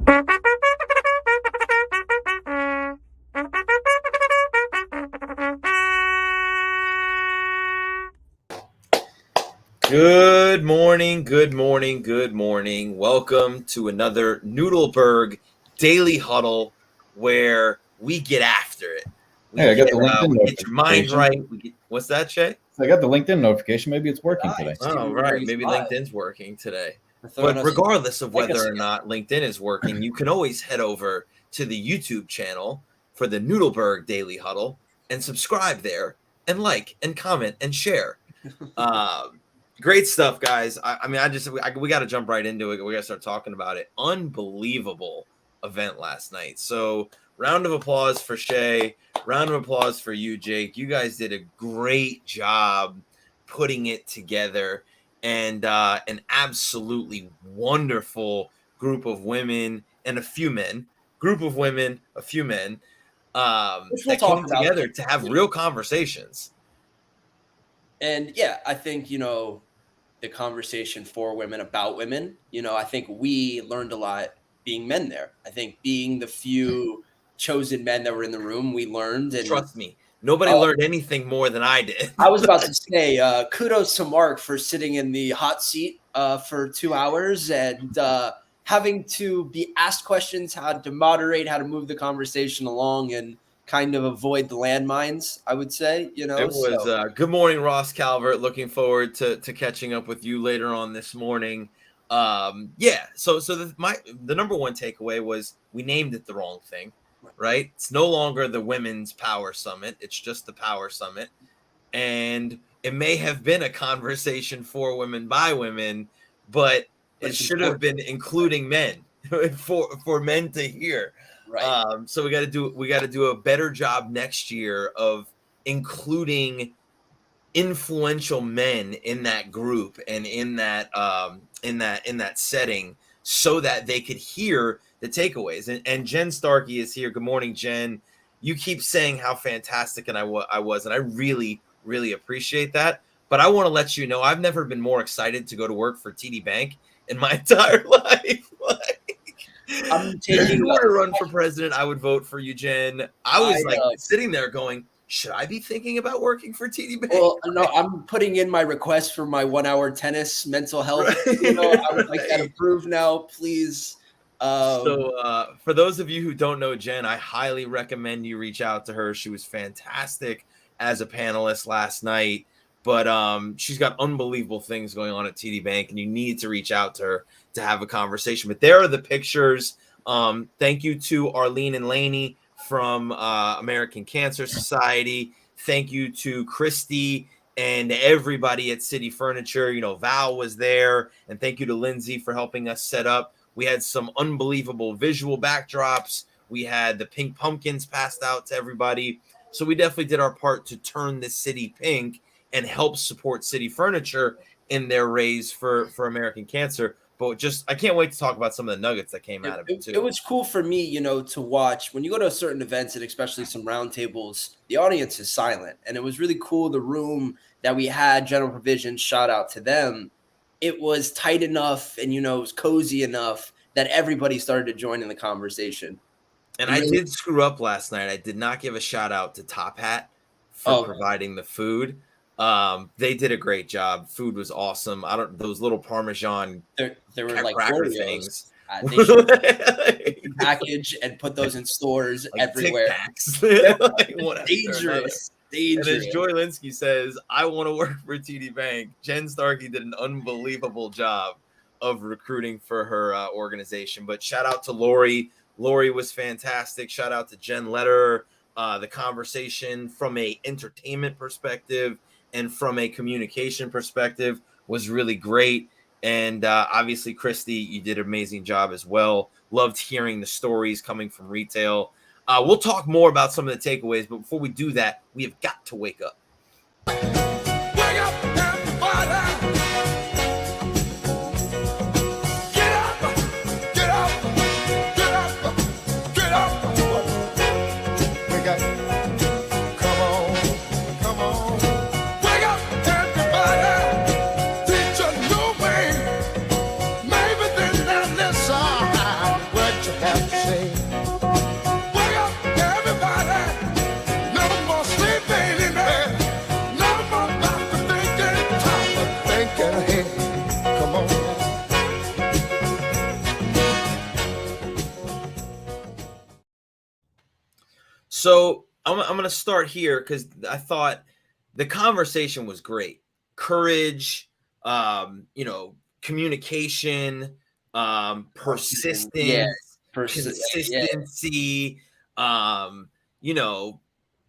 Good morning, good morning, good morning. Welcome to another Nudelberg Daily Huddle where we get after it. We Hey, I got the LinkedIn we get your mind notification. right. What's that, Shay? I got the LinkedIn notification. Maybe it's working today. Oh, right. Maybe LinkedIn's working today. But regardless of whether or not LinkedIn is working, you can always head over to the YouTube channel for the Nudelberg Daily Huddle and subscribe there and like and comment and share. Great stuff, guys. We got to jump right into it. We got to start talking about it. Unbelievable event last night. So round of applause for Shay. Round of applause for you, Jake. You guys did a great job putting it together, and an absolutely wonderful group of women and a few men. That came together to have real conversations. And yeah, I think, the conversation for women, about women, I think we learned a lot being men there. I think being the few chosen men that were in the room, we learned. And trust me, nobody learned anything more than I did. I was about to say, kudos to Mark for sitting in the hot seat for 2 hours and having to be asked questions, how to moderate, how to move the conversation along, and kind of avoid the landmines, I would say. It was good morning, Ross Calvert. Looking forward to catching up with you later on this morning. So the number one takeaway was we named it the wrong thing, right? It's no longer the Women's Power Summit. It's just the Power Summit. And it may have been a conversation for women by women, but it should have been including men for men to hear. Right. So we got to do a better job next year of including influential men in that group and in that setting, so that they could hear the takeaways. And Jen Starkey is here. Good morning, Jen. You keep saying how fantastic I was, and I really, really appreciate that. But I want to let you know I've never been more excited to go to work for TD Bank in my entire life. If you were to run for president, I would vote for you, Jen. I was sitting there going, should I be thinking about working for TD Bank? Well, no, I'm putting in my request for my 1 hour tennis mental health. Right. I would like that approved now, please. So for those of you who don't know Jen, I highly recommend you reach out to her. She was fantastic as a panelist last night, but she's got unbelievable things going on at TD Bank, and you need to reach out to her to have a conversation. But there are the pictures. Thank you to Arlene and Laney from American Cancer Society. Thank you to Christy and everybody at City Furniture. Val was there, and thank you to Lindsay for helping us set up. We had some unbelievable visual backdrops. We had the pink pumpkins passed out to everybody. So we definitely did our part to turn the city pink and help support City Furniture in their raise for American Cancer. But I can't wait to talk about some of the nuggets that came out of it too. It was cool for me, to watch when you go to certain events, and especially some roundtables, the audience is silent. And it was really cool. The room that we had, General Provisions, shout out to them. It was tight enough and, it was cozy enough that everybody started to join in the conversation. And I did screw up last night. I did not give a shout out to Top Hat for providing the food. They did a great job. Food was awesome. Those little Parmesan they were like cracker Oreos. things. They should package and put those in stores everywhere. Dangerous. And as Joy Linsky says, I want to work for TD Bank. Jen Starkey did an unbelievable job of recruiting for her organization. But shout out to Lori. Lori was fantastic. Shout out to Jen Lederer. The conversation from a entertainment perspective and from a communication perspective was really great. And obviously, Christy, you did an amazing job as well. Loved hearing the stories coming from retail. We'll talk more about some of the takeaways, but before we do that, we have got to wake up. Wake up, everybody! Get up! Get up! Get up! Get up! Wake up! Come on! Come on! Wake up, everybody! Teach a new way. Maybe then that listen what you So I'm going to start here because I thought the conversation was great. Courage, communication, Yeah, persistence, yeah, consistency, um, you know,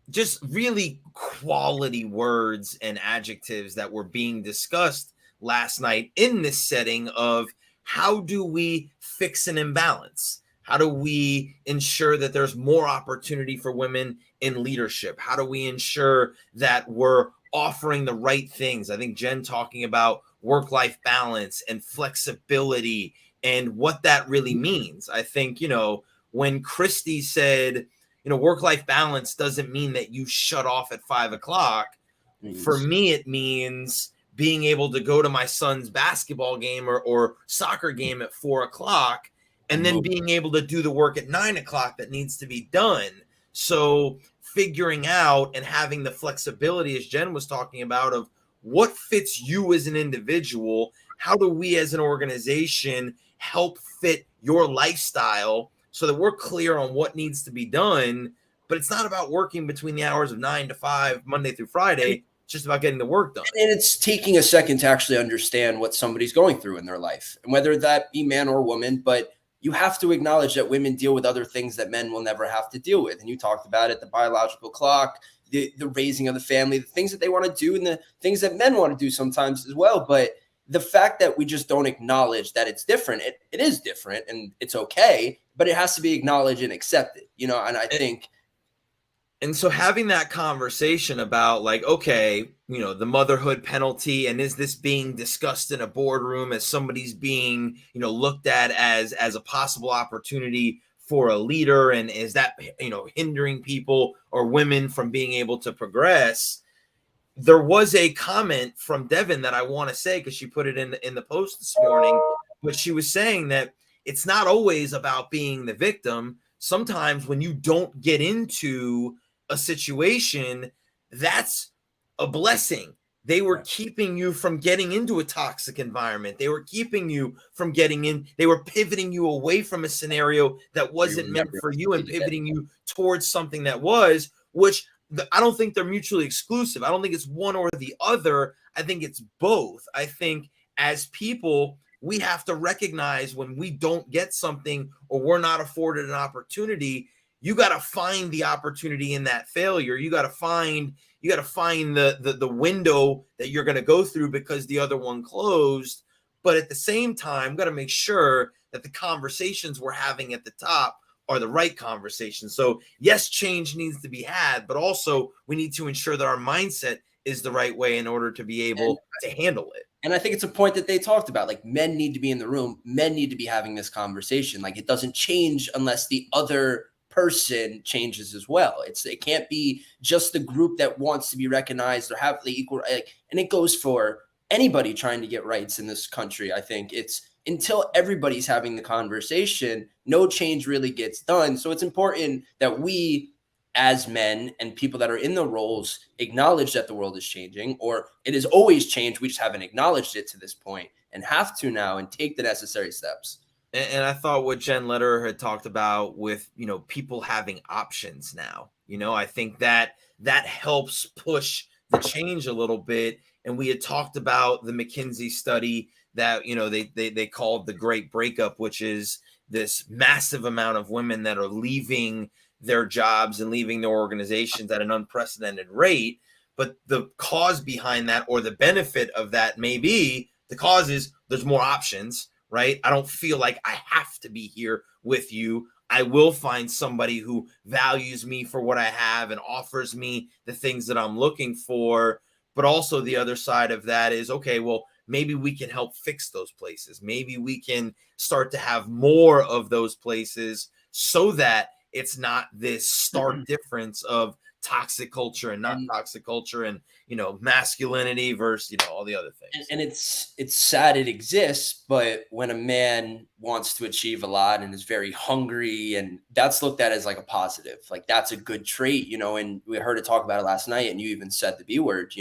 just really quality words and adjectives that were being discussed last night in this setting of how do we fix an imbalance? How do we ensure that there's more opportunity for women in leadership? How do we ensure that we're offering the right things? I think Jen talking about work-life balance and flexibility and what that really means. I think, when Christy said, work-life balance doesn't mean that you shut off at 5 o'clock. For me, it means being able to go to my son's basketball game or soccer game at 4 o'clock, and then being able to do the work at 9 o'clock that needs to be done. So figuring out and having the flexibility, as Jen was talking about, of what fits you as an individual. How do we as an organization help fit your lifestyle so that we're clear on what needs to be done? But it's not about working between the hours of 9 to 5, Monday through Friday. It's just about getting the work done. And it's taking a second to actually understand what somebody's going through in their life, and whether that be man or woman. But you have to acknowledge that women deal with other things that men will never have to deal with. And you talked about it, the biological clock, the raising of the family, the things that they want to do, and the things that men want to do sometimes as well. But the fact that we just don't acknowledge that it's different, it is different and it's okay, but it has to be acknowledged and accepted, and I think. And so having that conversation about like, okay, the motherhood penalty, and is this being discussed in a boardroom as somebody's being, looked at as a possible opportunity for a leader? And is that, hindering people or women from being able to progress? There was a comment from Devin that I want to say, because she put it in the post this morning, but she was saying that it's not always about being the victim. Sometimes when you don't get into a situation, that's a blessing. They were keeping you from getting into a toxic environment. They were keeping you from getting in. They were pivoting you away from a scenario that wasn't meant for you and pivoting you towards something that was, which I don't think they're mutually exclusive. I don't think it's one or the other. I think it's both. I think as people, we have to recognize when we don't get something or we're not afforded an opportunity. You got to find the opportunity in that failure. You got to find the window that you're going to go through because the other one closed. But at the same time, got to make sure that the conversations we're having at the top are the right conversations. So yes, change needs to be had, but also we need to ensure that our mindset is the right way in order to be able to handle it. And I think it's a point that they talked about, like men need to be in the room. Men need to be having this conversation. Like it doesn't change unless the other person changes as well. It can't be just the group that wants to be recognized or have the equal, and it goes for anybody trying to get rights in this country. I think it's until everybody's having the conversation, no change really gets done. So it's important that we as men and people that are in the roles acknowledge that the world is changing, or it has always changed. We just haven't acknowledged it to this point and have to now, and take the necessary steps. And I thought what Jen Lederer had talked about with, people having options now, I think that helps push the change a little bit. And we had talked about the McKinsey study that, they called the Great Breakup, which is this massive amount of women that are leaving their jobs and leaving their organizations at an unprecedented rate. But the cause behind that, or the benefit of that, may be the cause is there's more options. Right? I don't feel like I have to be here with you. I will find somebody who values me for what I have and offers me the things that I'm looking for. But also the other side of that is, okay, well, maybe we can help fix those places. Maybe we can start to have more of those places so that it's not this stark difference of toxic culture and not toxic culture, and masculinity versus all the other things. And it's sad it exists, but when a man wants to achieve a lot and is very hungry, and that's looked at as like a positive, like that's a good trait, and we heard it talk about it last night, and you even said the B word,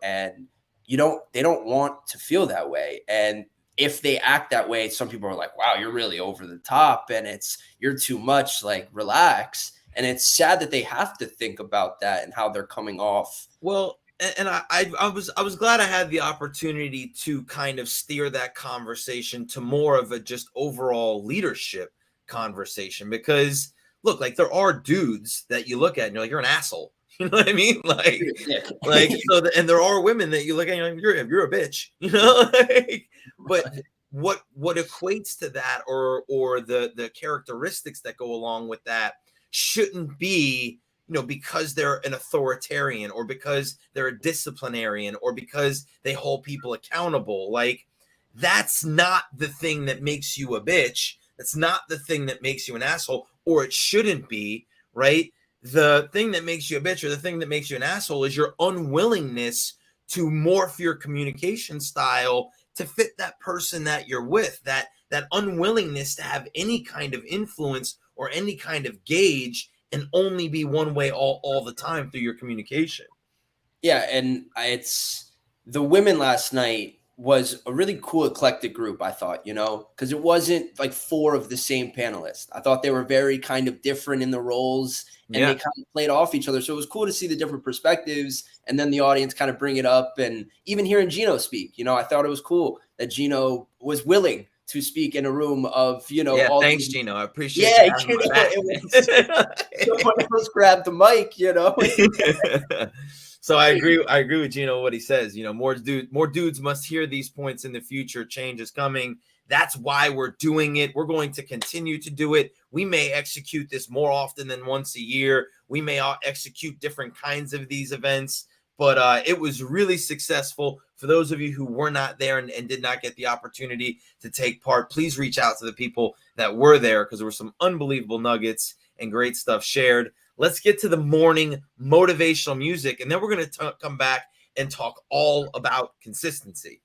and they don't want to feel that way. And if they act that way, some people are like, wow, you're really over the top and you're too much, like relax. And it's sad that they have to think about that and how they're coming off. Well, and I was glad I had the opportunity to kind of steer that conversation to more of a just overall leadership conversation, because look, like there are dudes that you look at and you're like, you're an asshole. You know what I mean? Like so, and there are women that you look at and you're like, you're a bitch. You know, but what equates to that, or the characteristics that go along with that, shouldn't be, because they're an authoritarian, or because they're a disciplinarian, or because they hold people accountable. Like, that's not the thing that makes you a bitch. That's not the thing that makes you an asshole, or it shouldn't be, right? The thing that makes you a bitch, or the thing that makes you an asshole, is your unwillingness to morph your communication style to fit that person that you're with, that unwillingness to have any kind of influence or any kind of gauge, and only be one way all the time through your communication. Yeah, and it's the women last night was a really cool eclectic group, I thought, because it wasn't like 4 of the same panelists. I thought they were very kind of different in the roles, and they kind of played off each other. So it was cool to see the different perspectives, and then the audience kind of bring it up. And even hearing Gino speak, I thought it was cool that Gino was willing to speak in a room of, all thanks, Gino. I appreciate someone else grabbed the mic, So I agree with Gino what he says. More dudes must hear these points in the future. Change is coming. That's why we're doing it. We're going to continue to do it. We may execute this more often than once a year. We may execute different kinds of these events, but it was really successful. For those of you who were not there and did not get the opportunity to take part, please reach out to the people that were there, because there were some unbelievable nuggets and great stuff shared. Let's get to the morning motivational music, and then we're going to come back and talk all about consistency.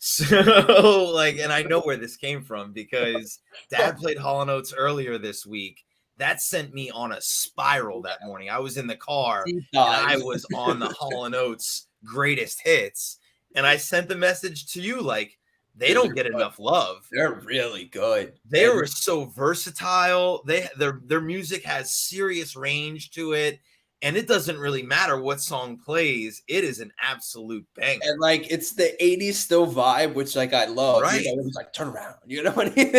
So, and I know where this came from, because Dad played Hall & Oates earlier this week. That sent me on a spiral that morning. I was in the car and I was on the Hall & Oates greatest hits, and I sent the message to you, like, they don't get enough love. They're really good. They were so versatile. Their music has serious range to it. And it doesn't really matter what song plays. It is an absolute banger. And it's the 80s still vibe, which I love. Right. It was like, turn around. You know what I mean?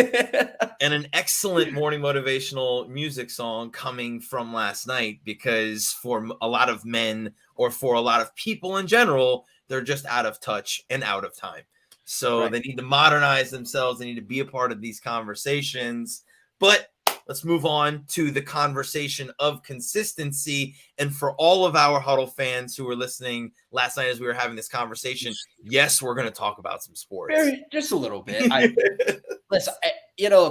And an excellent morning motivational music song coming from last night, because for a lot of men, or for a lot of people in general, they're just out of touch and out of time. So They need to modernize themselves. They need to be a part of these conversations. But let's move on to the conversation of consistency. And for all of our Huddle fans who were listening last night as we were having this conversation, yes, we're going to talk about some sports. Just a little bit. Listen,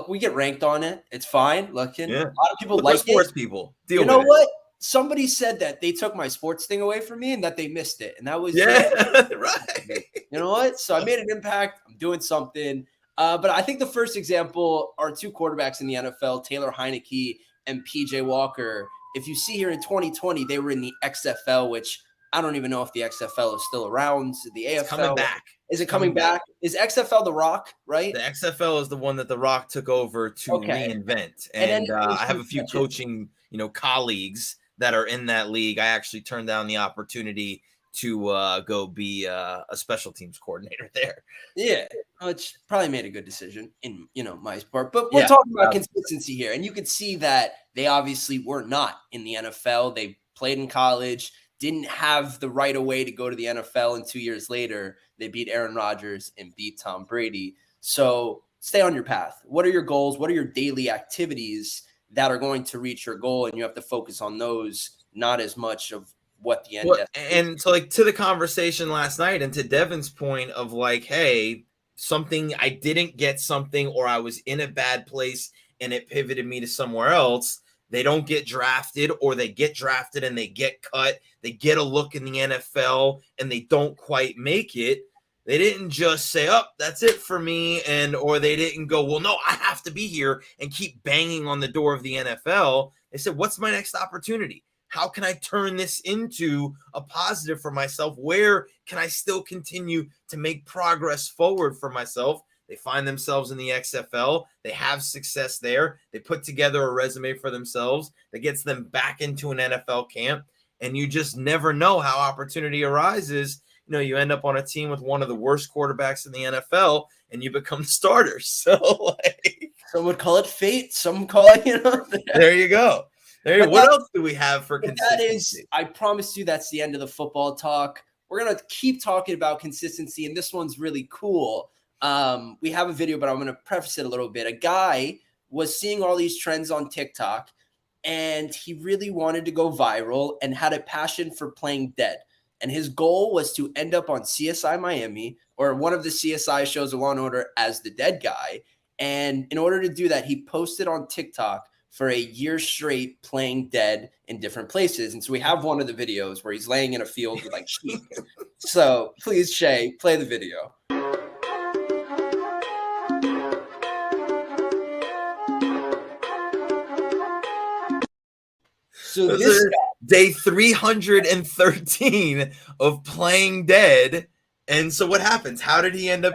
we get ranked on it. It's fine. A lot of people like sports it. people. You know what? Somebody said that they took my sports thing away from me and that they missed it. And that was right. You know what? So I made an impact. I'm doing something. But I think the first example are 2 quarterbacks in the NFL, Taylor Heineke and PJ Walker. If you see here in 2020, they were in the XFL, which I don't even know if the XFL is still around. The AFL. It's coming back. Is it coming back? Is XFL The Rock, right? The XFL is the one that The Rock took over to reinvent. And I have a few coaching, colleagues that are in that league. I actually turned down the opportunity to go be a special teams coordinator there. Yeah, which probably made a good decision in my part. But we're talking about consistency here, and you could see that they obviously were not in the NFL. They played in college, didn't have the right of way to go to the NFL, and 2 years later they beat Aaron Rodgers and beat Tom Brady. So stay on your path. What are your goals? What are your daily activities that are going to reach your goal? And you have to focus on those, not as much of what the end is. And so, like, to the conversation last night and to Devin's point of like, hey, something I didn't get something, or I was in a bad place and it pivoted me to somewhere else. They don't get drafted, or they get drafted and they get cut. They get a look in the NFL and they don't quite make it. They didn't just say, oh, that's it for me. Or they didn't go, well, no, I have to be here and keep banging on the door of the NFL. They said, what's my next opportunity? How can I turn this into a positive for myself? Where can I still continue to make progress forward for myself? They find themselves in the XFL. They have success there. They put together a resume for themselves that gets them back into an NFL camp. And you just never know how opportunity arises. You end up on a team with one of the worst quarterbacks in the NFL and you become starters. So, some would call it fate. Some call it, There you go. What else do we have for consistency? I promise you that's the end of the football talk. We're going to keep talking about consistency, and this one's really cool. We have a video, but I'm going to preface it a little bit. A guy was seeing all these trends on TikTok, and he really wanted to go viral and had a passion for playing dead. And his goal was to end up on CSI Miami, or one of the CSI shows of Law & Order, as the dead guy. And in order to do that, he posted on TikTok for a year straight playing dead in different places. And so we have one of the videos where he's laying in a field with like sheep. So please, Shay, play the video. So this day 313 of playing dead. And so what happens? How did he end up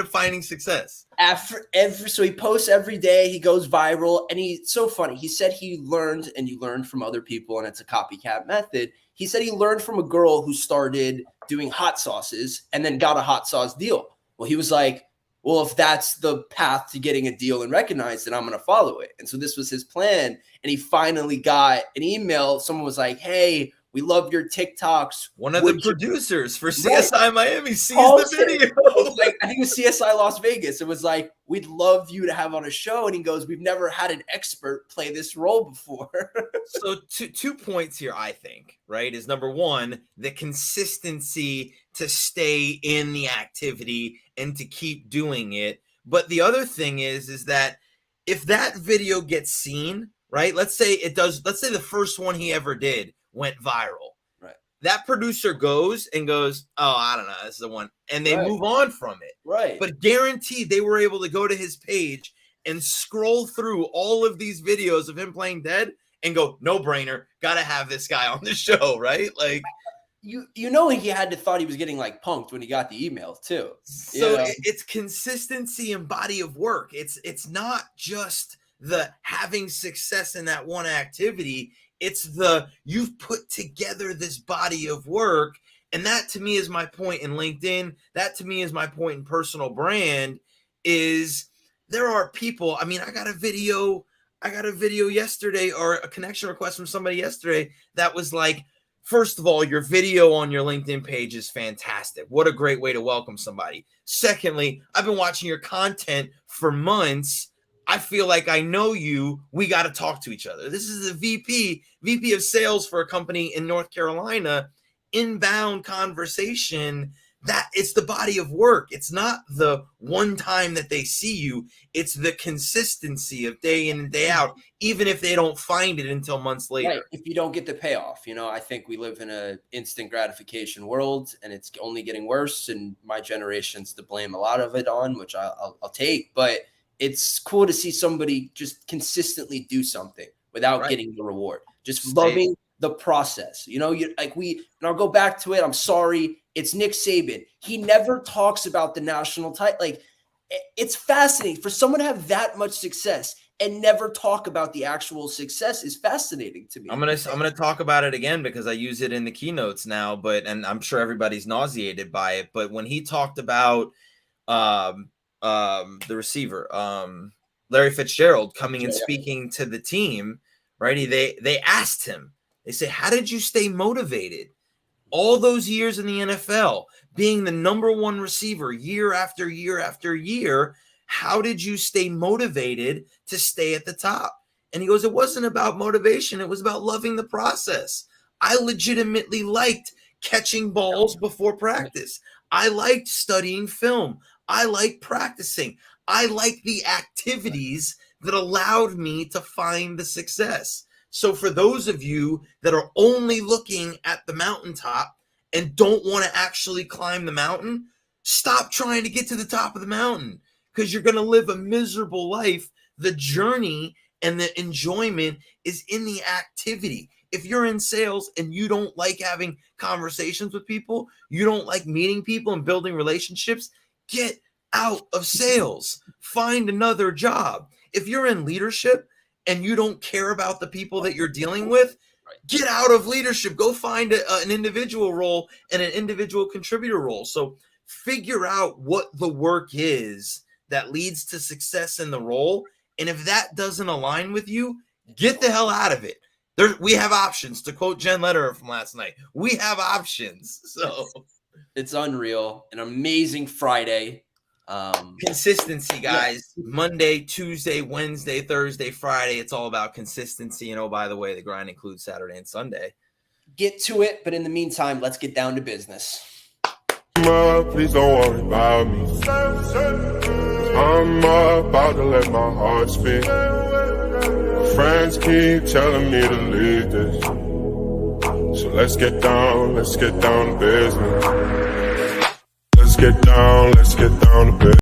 finding success? So he posts every day, he goes viral, and he's so funny. He said he learned, and you learn from other people, and it's a copycat method. He said he learned from a girl who started doing hot sauces and then got a hot sauce deal. Well, he was like, well, if that's the path to getting a deal and recognized, then I'm going to follow it. And so this was his plan. And he finally got an email. Someone was like, hey, we love your TikToks. One of the producers for CSI Miami sees the video. I think it was CSI Las Vegas. It was like, we'd love you to have on a show. And he goes, we've never had an expert play this role before. So 2 points here, I think, right, is number one, the consistency to stay in the activity and to keep doing it. But the other thing is that if that video gets seen, right, let's say the first one he ever did went viral. Right. That producer goes, oh, I don't know, this is the one. And they move on from it. Right. But guaranteed they were able to go to his page and scroll through all of these videos of him playing dead and go, no brainer, gotta have this guy on the show, right? Like, he had to thought he was getting like punked when he got the email too. So it's consistency and body of work. It's not just the having success in that one activity. It's you've put together this body of work. And that to me is my point in LinkedIn. That to me is my point in personal brand is there are people. I mean, I got a video yesterday, or a connection request from somebody yesterday that was like, first of all, your video on your LinkedIn page is fantastic. What a great way to welcome somebody. Secondly, I've been watching your content for months. I feel like I know you. We got to talk to each other. This is a VP of sales for a company in North Carolina. Inbound conversation. That it's the body of work. It's not the one time that they see you. It's the consistency of day in and day out, even if they don't find it until months later. Right. If you don't get the payoff, I think we live in an instant gratification world, and it's only getting worse. And my generation's to blame a lot of it on, which I'll take. But it's cool to see somebody just consistently do something without getting the reward. Just loving the process. And I'll go back to it. I'm sorry. It's Nick Saban. He never talks about the national title. Like, it's fascinating for someone to have that much success and never talk about the actual success is fascinating to me. I'm gonna talk about it again because I use it in the keynotes now, and I'm sure everybody's nauseated by it. But when he talked about the receiver, Larry Fitzgerald coming and speaking to the team, right? They asked him, they say, how did you stay motivated all those years in the NFL, being the number one receiver year after year after year? How did you stay motivated to stay at the top? And he goes, it wasn't about motivation. It was about loving the process. I legitimately liked catching balls before practice. I liked studying film. I liked practicing. I liked the activities that allowed me to find the success. So for those of you that are only looking at the mountaintop and don't want to actually climb the mountain, stop trying to get to the top of the mountain, because you're going to live a miserable life. The journey and the enjoyment is in the activity. If you're in sales and you don't like having conversations with people, you don't like meeting people and building relationships, get out of sales. Find another job. If you're in leadership and you don't care about the people that you're dealing with, get out of leadership. Go find an individual role and an individual contributor role. So figure out what the work is that leads to success in the role. And if that doesn't align with you, get the hell out of it. We have options, to quote Jen Lederer from last night. We have options. So it's unreal. An amazing Friday. Consistency, guys. Yeah. Monday, Tuesday, Wednesday, Thursday, Friday. It's all about consistency. And oh, by the way, the grind includes Saturday and Sunday. Get to it. But in the meantime, let's get down to business. Please don't worry about me. I'm about to let my heart speak. My friends keep telling me to leave this. So let's get down to business. Let's get down to business.